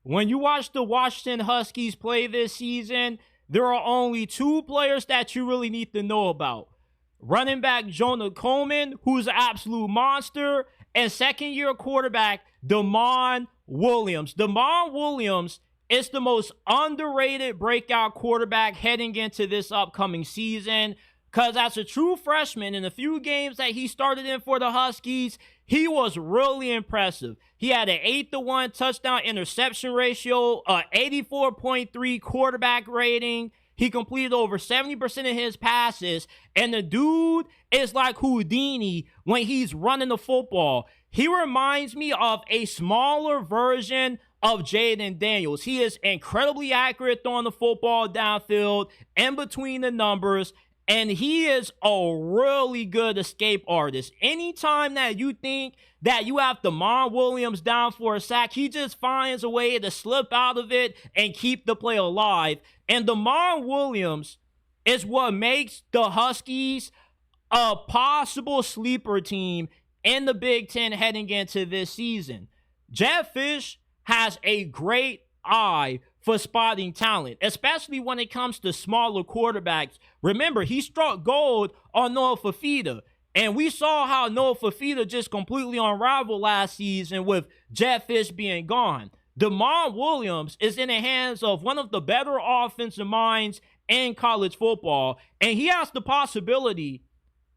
when you watch the Washington Huskies play this season, there are only two players that you really need to know about. Running back Jonah Coleman, who's an absolute monster, and second-year quarterback Damon Williams. Damon Williams is the most underrated breakout quarterback heading into this upcoming season, because as a true freshman, in the few games that he started in for the Huskies, he was really impressive. He had an 8-to-1 touchdown interception ratio, a 84.3 quarterback rating. He completed over 70% of his passes, and the dude is like Houdini when he's running the football. He reminds me of a smaller version of Jaden Daniels. He is incredibly accurate throwing the football downfield and between the numbers, and he is a really good escape artist. Anytime that you think that you have Damon Williams down for a sack, he just finds a way to slip out of it and keep the play alive. And Damon Williams is what makes the Huskies a possible sleeper team in the Big Ten heading into this season. Jeff Fish has a great eye for spotting talent, especially when it comes to smaller quarterbacks. Remember, he struck gold on Noah Fafita, and we saw how Noah Fafita just completely unraveled last season with Jeff Fish being gone. Damon Williams is in the hands of one of the better offensive minds in college football, and he has the possibility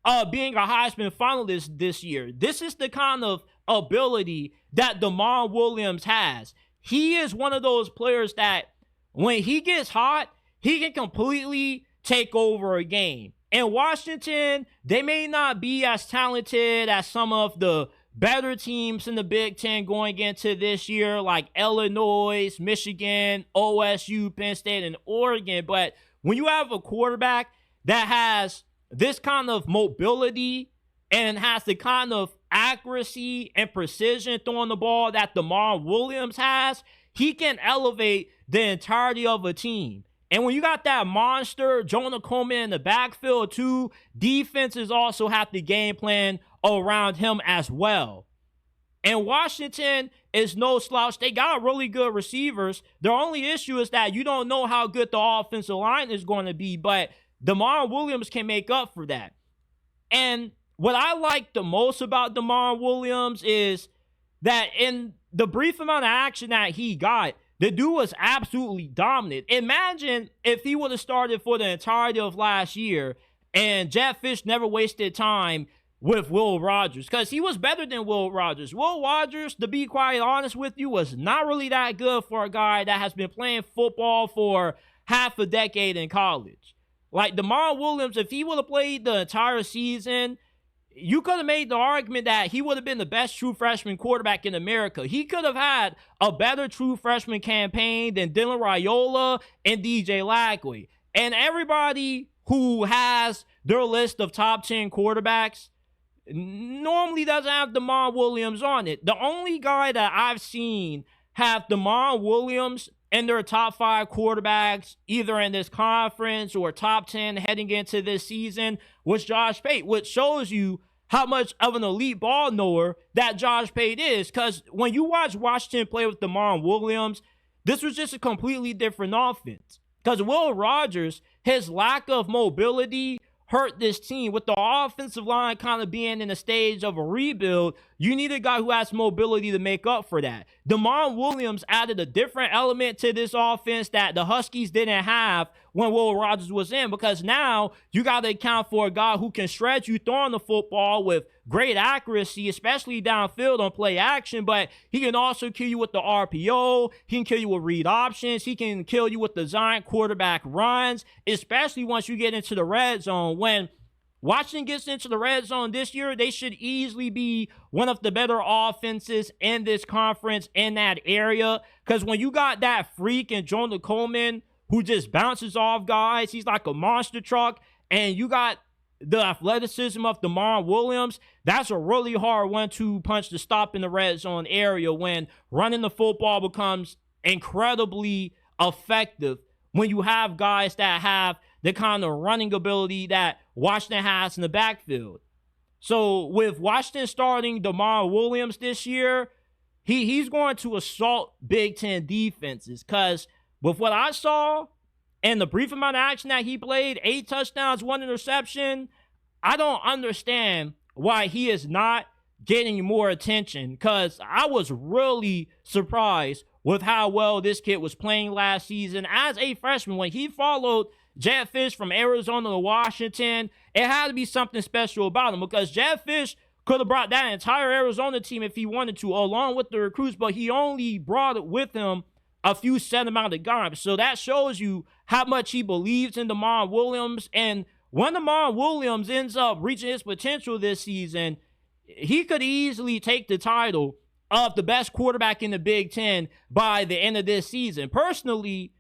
of being a Heisman finalist this year. This is the kind of ability that Damon Williams has. He is one of those players that when he gets hot, he can completely take over a game. In Washington, they may not be as talented as some of the better teams in the Big Ten going into this year, like Illinois, Michigan, OSU, Penn State, and Oregon. But when you have a quarterback that has this kind of mobility and has the kind of accuracy and precision throwing the ball that Damon Williams has, he can elevate the entirety of a team. And when you got that monster Jonah Coleman in the backfield too, defenses also have to game plan around him as well. And Washington is no slouch. They got really good receivers. The only issue is that you don't know how good the offensive line is going to be, but Damon Williams can make up for that. And what I like the most about Damon Williams is that in the brief amount of action that he got, the dude was absolutely dominant. Imagine if he would have started for the entirety of last year and Jeff Fish never wasted time with Will Rogers, because he was better than Will Rogers. Will Rogers, to be quite honest with you, was not really that good for a guy that has been playing football for half a decade in college. Like Damon Williams, if he would have played the entire season, you could have made the argument that he would have been the best true freshman quarterback in America. He could have had a better true freshman campaign than Dylan Raiola and DJ Lackley. And everybody who has their list of top 10 quarterbacks normally doesn't have Damon Williams on it. The only guy that I've seen have Damon Williams in their top 5 quarterbacks, either in this conference or top 10 heading into this season, was Josh Pate, which shows you how much of an elite ball knower that Josh Pate is. Because when you watch Washington play with Damon Williams, this was just a completely different offense. Because Will Rogers, his lack of mobility hurt this team. With the offensive line kind of being in a stage of a rebuild, you need a guy who has mobility to make up for that. Damon Williams added a different element to this offense that the Huskies didn't have when Will Rogers was in, because now you got to account for a guy who can stretch you throwing the football with great accuracy, especially downfield on play action, but he can also kill you with the RPO. He can kill you with read options. He can kill you with the giant quarterback runs, especially once you get into the red zone. When Washington gets into the red zone this year, they should easily be one of the better offenses in this conference in that area, because when you got that freak in Jonah Coleman who just bounces off guys, he's like a monster truck, and you got the athleticism of Damon Williams, that's a really hard 1-2 punch to stop in the red zone area when running the football becomes incredibly effective when you have guys that have the kind of running ability that Washington has in the backfield. So with Washington starting Damon Williams this year, he's going to assault Big Ten defenses because with what I saw and the brief amount of action that he played, 8 touchdowns, 1 interception, I don't understand why he is not getting more attention because I was really surprised with how well this kid was playing last season as a freshman. When he followed Jedd Fisch from Arizona to Washington, it had to be something special about him because Jedd Fisch could have brought that entire Arizona team if he wanted to, along with the recruits, but he only brought it with him a few set amount of guys. So that shows you how much he believes in Demond Williams. And when Demond Williams ends up reaching his potential this season, he could easily take the title of the best quarterback in the Big Ten by the end of this season. Personally,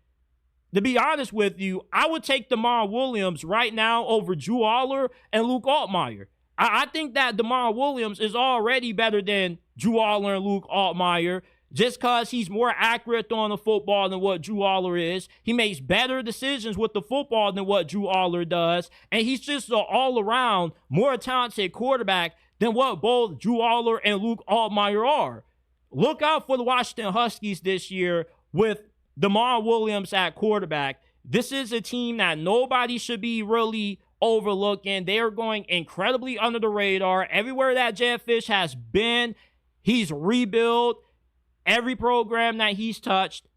to be honest with you, I would take Demond Williams right now over Drew Aller and Luke Altmaier. I think that Demond Williams is already better than Drew Aller and Luke Altmaier just because he's more accurate throwing the football than what Drew Aller is. He makes better decisions with the football than what Drew Aller does. And he's just an all-around, more talented quarterback than what both Drew Aller and Luke Altmaier are. Look out for the Washington Huskies this year with Demond Williams at quarterback. This is a team that nobody should be really overlooking. They are going incredibly under the radar. Everywhere that Jedd Fisch has been, he's rebuilt every program that he's touched.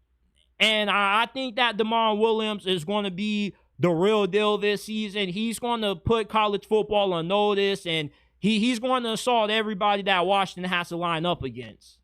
And I think that Demond Williams is going to be the real deal this season. He's going to put college football on notice, and he's going to assault everybody that Washington has to line up against.